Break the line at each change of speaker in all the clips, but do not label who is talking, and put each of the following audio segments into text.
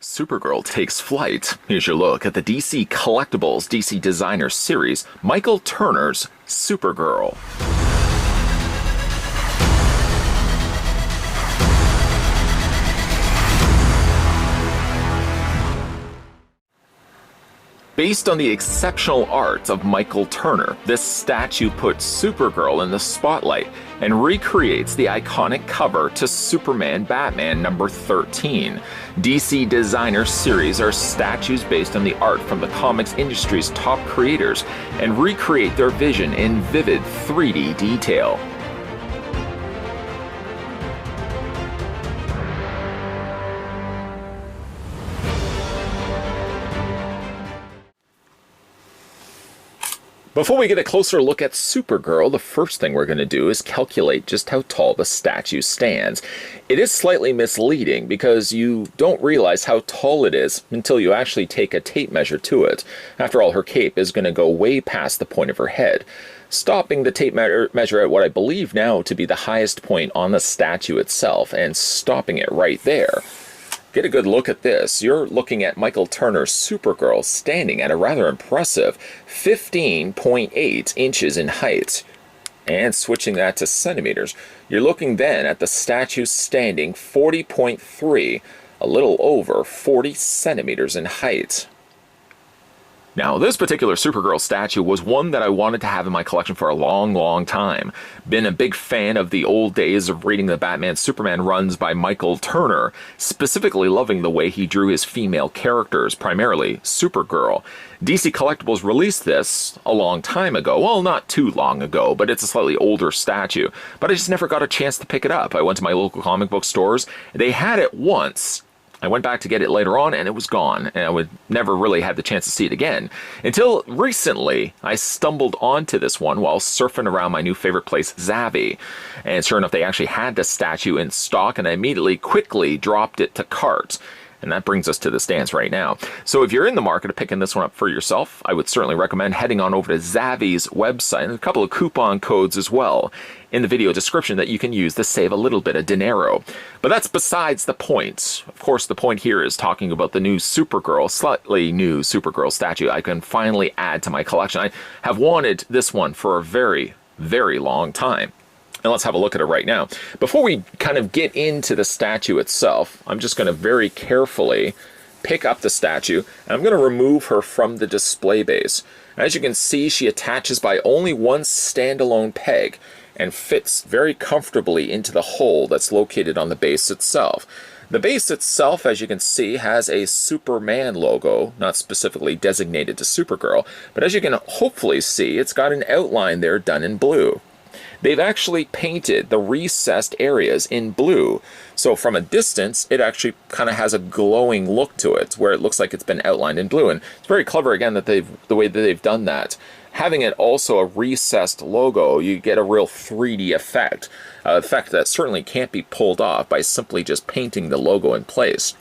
Supergirl takes flight. Here's your look at the DC Collectibles DC Designer Series, Michael Turner's Supergirl. Based on the exceptional art of Michael Turner, this statue puts Supergirl in the spotlight and recreates the iconic cover to Superman Batman number 13. DC Designer Series are statues based on the art from the comics industry's top creators and recreate their vision in vivid 3D detail. Before we get a closer look at Supergirl, the first thing we're going to do is calculate just how tall the statue stands. It is slightly misleading because you don't realize how tall it is until you actually take a tape measure to it. After all, her cape is going to go way past the point of her head, stopping the tape measure at what I believe now to be the highest point on the statue itself and stopping it right there. Get a good look at this. You're looking at Michael Turner's Supergirl standing at a rather impressive 15.8 inches in height. And switching that to centimeters, you're looking then at the statue standing 40.3, a little over 40 centimeters in height. Now, this particular Supergirl statue was one that I wanted to have in my collection for a long time. Been a big fan of the old days of reading the Batman Superman runs by Michael Turner, specifically loving the way he drew his female characters, primarily Supergirl. DC Collectibles released this a long time ago. Well, not too long ago, but it's a slightly older statue. But I just never got a chance to pick it up. I went to my local comic book stores. They had it once. I went back to get it later on, and it was gone, and I would never really had the chance to see it again. Until recently, I stumbled onto this one while surfing around my new favorite place, Zavvi. And sure enough, they actually had the statue in stock, and I immediately quickly dropped it to cart. And that brings us to the stands right now. So if you're in the market of picking this one up for yourself, I would certainly recommend heading on over to Zavvi's website, and a couple of coupon codes as well in the video description that you can use to save a little bit of dinero. But that's besides the point. Of course, the point here is talking about the new Supergirl, slightly new Supergirl statue I can finally add to my collection. I have wanted this one for a very long time. And let's have a look at it right now. Before we kind of get into the statue itself, I'm just going to very carefully pick up the statue, and I'm going to remove her from the display base. As you can see, she attaches by only one standalone peg and fits very comfortably into the hole that's located on the base itself. The base itself, as you can see, has a Superman logo, not specifically designated to Supergirl, but as you can hopefully see, it's got an outline there done in blue. They've actually painted the recessed areas in blue. So from a distance, it actually kind of has a glowing look to it, where it looks like it's been outlined in blue. And it's very clever, again, that the way that they've done that. Having it also a recessed logo, you get a real 3D effect. Effect that certainly can't be pulled off by simply just painting the logo in place.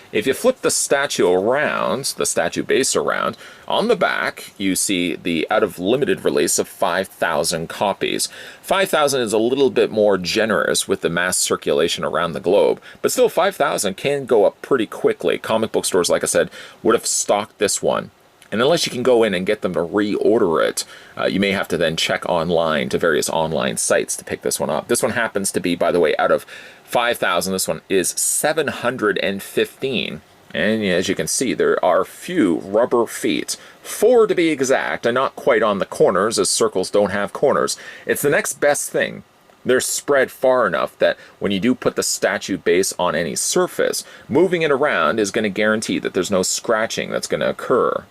If you flip the statue around, the statue base around, on the back you see the out of limited release of 5,000 copies. 5,000 is a little bit more generous with the mass circulation around the globe, but still 5,000 can go up pretty quickly. Comic book stores, like I said, would have stocked this one. And unless you can go in and get them to reorder it, you may have to then check online to various online sites to pick this one up. This one happens to be, by the way, out of 5,000, this one is 715. And as you can see, there are few rubber feet. 4 to be exact, and not quite on the corners, as circles don't have corners. It's the next best thing. They're spread far enough that when you do put the statue base on any surface, moving it around is going to guarantee that there's no scratching that's going to occur.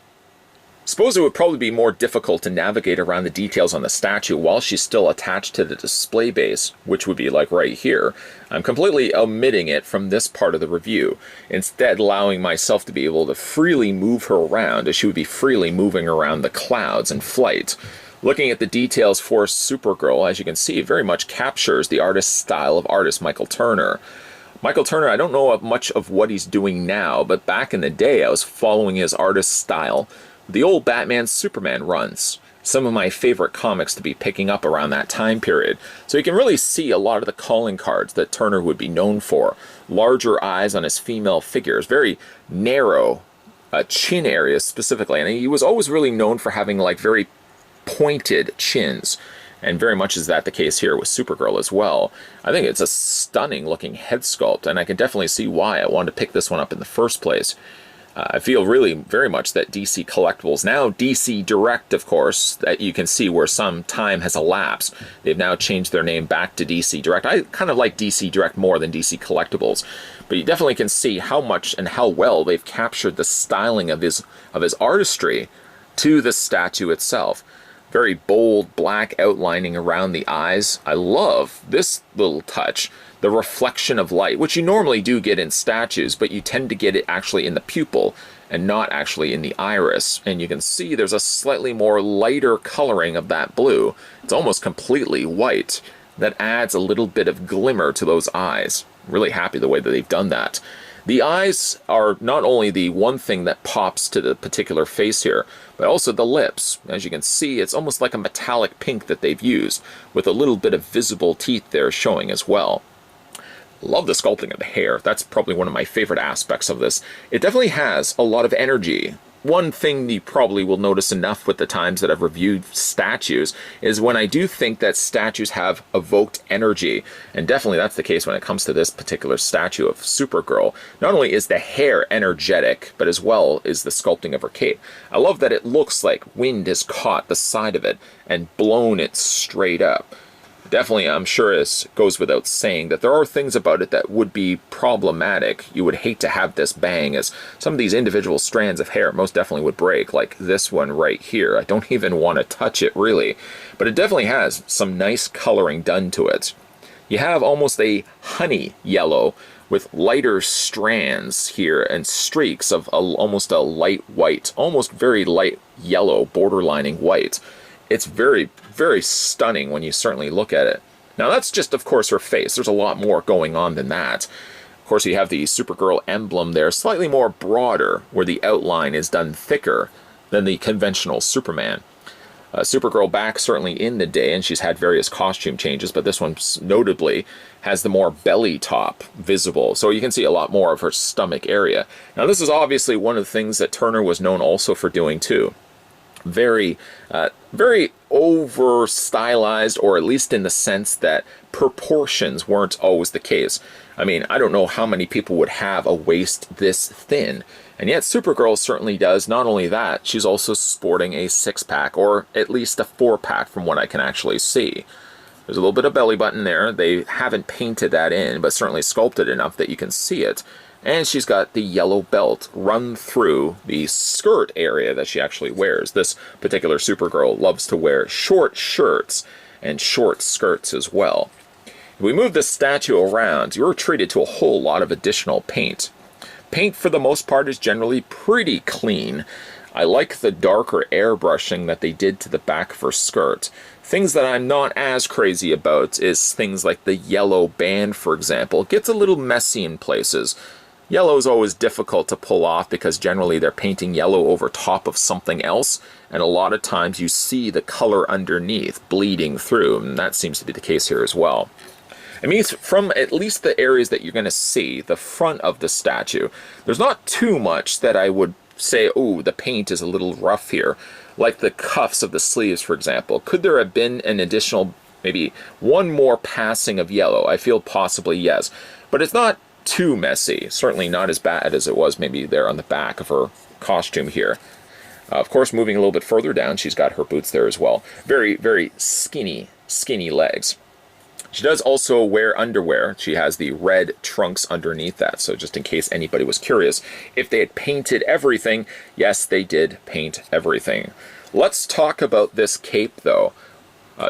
Suppose it would probably be more difficult to navigate around the details on the statue while she's still attached to the display base, which would be like right here. I'm completely omitting it from this part of the review, instead allowing myself to be able to freely move her around as she would be freely moving around the clouds in flight. Looking at the details for Supergirl, as you can see, very much captures the artist's style of artist Michael Turner. Michael Turner, I don't know much of what he's doing now, but back in the day I was following his artist style. The old Batman Superman runs. some of my favorite comics to be picking up around that time period. So you can really see a lot of the calling cards that Turner would be known for. Larger eyes on his female figures, very narrow chin areas specifically. And he was always really known for having like very pointed chins. And very much is that the case here with Supergirl as well. I think it's a stunning looking head sculpt, and I can definitely see why I wanted to pick this one up in the first place. I feel really very much that DC Collectibles, now DC Direct, of course, that you can see where some time has elapsed. They've now changed their name back to DC Direct. I kind of like DC Direct more than DC Collectibles, but you definitely can see how much and how well they've captured the styling of his artistry to the statue itself. Very bold black outlining around the eyes. I love this little touch. The reflection of light, which you normally do get in statues, but you tend to get it actually in the pupil and not actually in the iris. And you can see there's a slightly more lighter coloring of that blue. It's almost completely white. That adds a little bit of glimmer to those eyes. Really happy the way that they've done that. The eyes are not only the one thing that pops to the particular face here, but also the lips. As you can see, it's almost like a metallic pink that they've used, with a little bit of visible teeth there showing as well. Love the sculpting of the hair. That's probably one of my favorite aspects of this. It definitely has a lot of energy. One thing you probably will notice enough with the times that I've reviewed statues is when I do think that statues have evoked energy, and definitely that's the case when it comes to this particular statue of Supergirl. Not only is the hair energetic, but as well is the sculpting of her cape. I love that it looks like wind has caught the side of it and blown it straight up. Definitely, I'm sure it goes without saying that there are things about it that would be problematic. You would hate to have this bang, as some of these individual strands of hair most definitely would break, like this one right here. I don't even want to touch it, really. But it definitely has some nice coloring done to it. You have almost a honey yellow with lighter strands here and streaks of almost a light white, almost very light yellow, borderlining white. It's very, very stunning when you certainly look at it. Now that's just, of course, her face. There's a lot more going on than that. Of course, you have the Supergirl emblem there, slightly more broader, where the outline is done thicker than the conventional Superman. Supergirl back certainly in the day, and she's had various costume changes, but this one notably has the more belly top visible, so you can see a lot more of her stomach area. Now this is obviously one of the things that Turner was known also for doing too. Very over stylized, or at least in the sense that proportions weren't always the case. I mean, I don't know how many people would have a waist this thin, and yet Supergirl certainly does. Not only that, she's also sporting a 6-pack, or at least a 4-pack from what I can actually see. There's a little bit of belly button there. They haven't painted that in, but certainly sculpted enough that you can see it. And she's got the yellow belt run through the skirt area that she actually wears. This particular Supergirl loves to wear short shirts and short skirts as well. If we move this statue around, you're treated to a whole lot of additional paint. Paint, for the most part, is generally pretty clean. I like the darker airbrushing that they did to the back of her skirt. Things that I'm not as crazy about is things like the yellow band, for example. It gets a little messy in places. Yellow is always difficult to pull off because generally they're painting yellow over top of something else, and a lot of times you see the color underneath bleeding through, and that seems to be the case here as well. I mean, from at least the areas that you're going to see, the front of the statue, there's not too much that I would say, oh, the paint is a little rough here. Like the cuffs of the sleeves, for example. Could there have been an additional, maybe one more passing of yellow? I feel possibly yes. But it's not too messy. Certainly not as bad as it was maybe there on the back of her costume here. Of course, moving a little bit further down, she's got her boots there as well. Very, very skinny legs. She does also wear underwear. She has the red trunks underneath that, so just in case anybody was curious, if they had painted everything, yes, they did paint everything. Let's talk about this cape, though.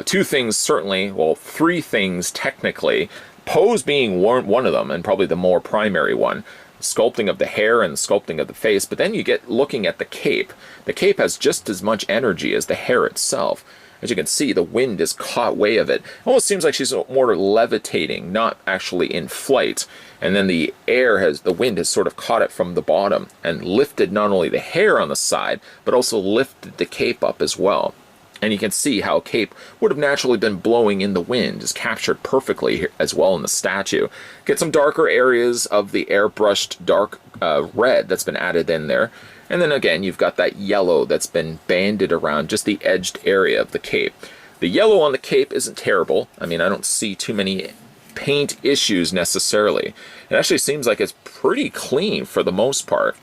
Two things certainly, well, three things technically, pose being one of them, and probably the more primary one. Sculpting of the hair and sculpting of the face, but then you get looking at the cape. The cape has just as much energy as the hair itself. As you can see, the wind has caught way of it. It almost seems like she's more levitating, not actually in flight. And then the wind has sort of caught it from the bottom and lifted not only the hair on the side, but also lifted the cape up as well. And you can see how Cape would have naturally been blowing in the wind, is captured perfectly here as well in the statue. Get some darker areas of the airbrushed dark red that's been added in there. And then again, you've got that yellow that's been banded around just the edged area of the cape. The yellow on the cape isn't terrible. I mean, I don't see too many paint issues necessarily. It actually seems like it's pretty clean for the most part.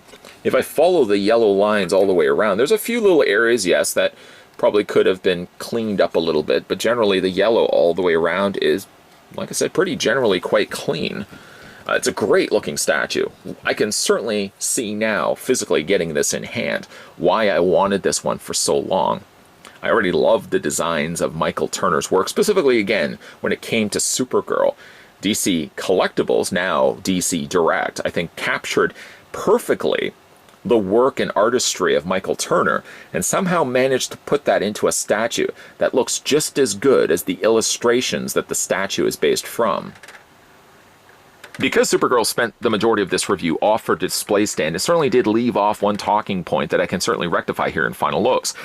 If I follow the yellow lines all the way around, there's a few little areas, yes, that probably could have been cleaned up a little bit, but generally the yellow all the way around is, like I said, pretty generally quite clean. It's a great looking statue. I can certainly see now, physically getting this in hand, why I wanted this one for so long. I already loved the designs of Michael Turner's work, specifically again when it came to Supergirl. DC Collectibles, now DC Direct, I think captured perfectly the work and artistry of Michael Turner, and somehow managed to put that into a statue that looks just as good as the illustrations that the statue is based from. Because Supergirl spent the majority of this review off her display stand, it certainly did leave off one talking point that I can certainly rectify here in final looks.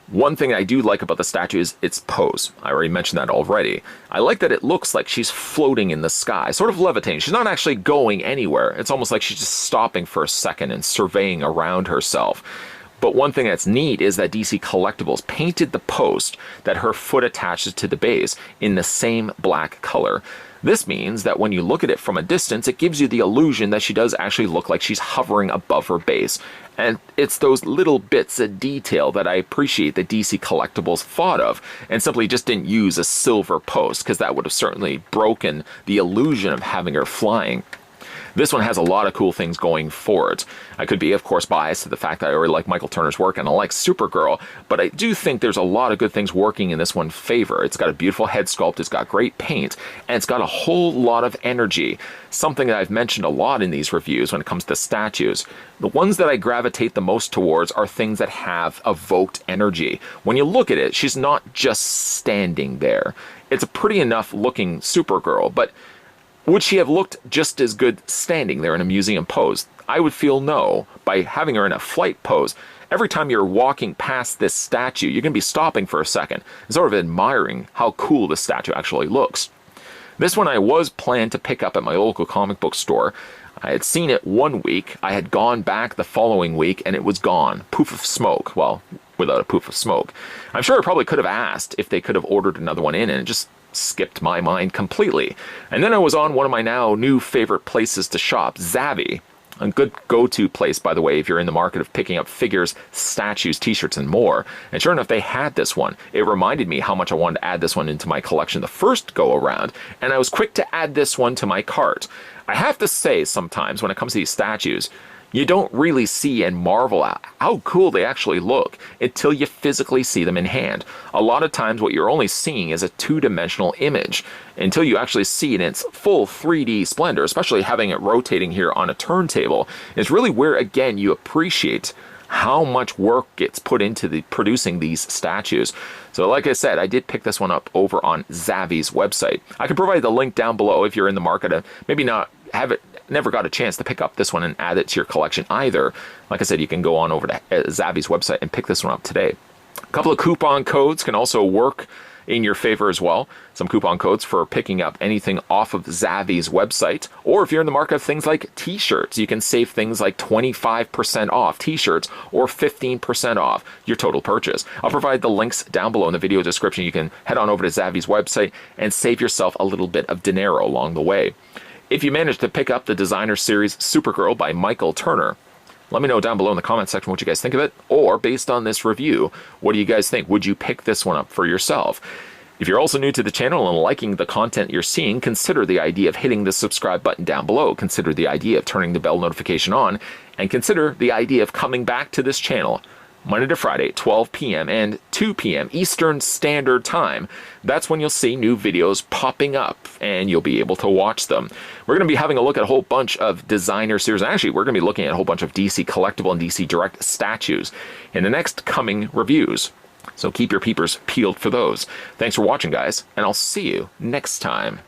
One thing I do like about the statue is its pose. I already mentioned that already. I like that it looks like she's floating in the sky, sort of levitating. She's not actually going anywhere. It's almost like she's just stopping for a second and surveying around herself. But one thing that's neat is that DC Collectibles painted the post that her foot attaches to the base in the same black color. This means that when you look at it from a distance, it gives you the illusion that she does actually look like she's hovering above her base. And it's those little bits of detail that I appreciate that DC Collectibles thought of, and simply just didn't use a silver post, because that would have certainly broken the illusion of having her flying. This one has a lot of cool things going for it. I could be, of course, biased to the fact that I already like Michael Turner's work and I like Supergirl, but I do think there's a lot of good things working in this one's favor. It's got a beautiful head sculpt, it's got great paint, and it's got a whole lot of energy. Something that I've mentioned a lot in these reviews when it comes to statues. The ones that I gravitate the most towards are things that have evoked energy. When you look at it, she's not just standing there. It's a pretty enough looking Supergirl, but would she have looked just as good standing there in a museum pose? I would feel no. By having her in a flight pose, every time you're walking past this statue, you're going to be stopping for a second and sort of admiring how cool the statue actually looks. This one I was planned to pick up at my local comic book store. I had seen it one week, I had gone back the following week, and it was gone. Poof of smoke. Well, without a poof of smoke. I'm sure I probably could have asked if they could have ordered another one in, and it just skipped my mind completely. And then I was on one of my now new favorite places to shop, Zavvi. A good go-to place, by the way, if you're in the market of picking up figures, statues, t-shirts, and more. And sure enough, they had this one. It reminded me how much I wanted to add this one into my collection the first go-around, and I was quick to add this one to my cart. I have to say, sometimes, when it comes to these statues, you don't really see and marvel at how cool they actually look until you physically see them in hand. A lot of times what you're only seeing is a two-dimensional image until you actually see it in its full 3D splendor, especially having it rotating here on a turntable, is really where, again, you appreciate how much work gets put into producing these statues. So like I said, I did pick this one up over on Zavvi's website. I can provide the link down below if you're in the market of maybe not have it, never got a chance to pick up this one and add it to your collection either. Like I said, you can go on over to Zavvi's website and pick this one up today. A couple of coupon codes can also work in your favor as well. Some coupon codes for picking up anything off of Zavvi's website. Or if you're in the market of things like t-shirts, you can save things like 25% off t-shirts or 15% off your total purchase. I'll provide the links down below in the video description. You can head on over to Zavvi's website and save yourself a little bit of dinero along the way. If you manage to pick up the designer series Supergirl by Michael Turner, let me know down below in the comment section what you guys think of it, or based on this review, what do you guys think? Would you pick this one up for yourself? If you're also new to the channel and liking the content you're seeing, consider the idea of hitting the subscribe button down below, consider the idea of turning the bell notification on, and consider the idea of coming back to this channel Monday to Friday, 12 p.m. and 2 p.m. Eastern Standard Time. That's when you'll see new videos popping up, and you'll be able to watch them. We're going to be having a look at a whole bunch of designer series. Actually, we're going to be looking at a whole bunch of DC Collectible and DC Direct statues in the next coming reviews. So keep your peepers peeled for those. Thanks for watching, guys, and I'll see you next time.